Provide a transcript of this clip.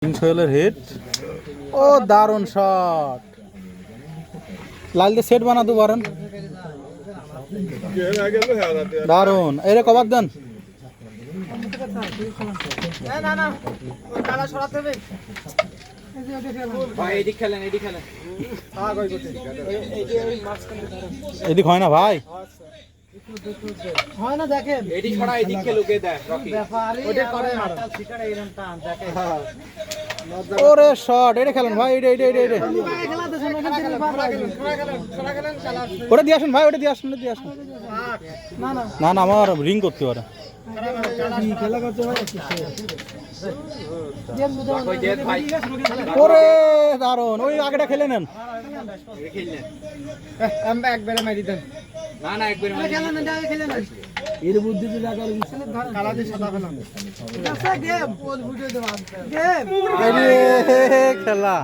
সোহেলের head ও দারুণ shot লাল দিয়ে set বানাতে পারেন দারুণ এরে কভার দেন এদিক হয় না ভাই হয় না দেখেন এদিক ছড়া এদিকে লুকে দেয় রকি ওটা করে মারটা শিকারে এরকম টান দেখেন ওরে শট এটা খেলেন ভাই এটা খেলাতে শুনে এখান থেকে ওটা দিয়ে আসুন ভাই ওটা দিয়ে আসুন না না না না আমার রিং করতে পারে খেলা করতে ভাই ওই দেখ ভাই ওরে দারুণ ওই আগেটা খেলে নেন খেললেন আমরা একবারে মারি দেন না না একবার খেলেন না খেলেন এর বুদ্ধি দিয়ে লাগা কালাতে সাদা খেলাম গেম বল ভিডিও দেব গেম খেলা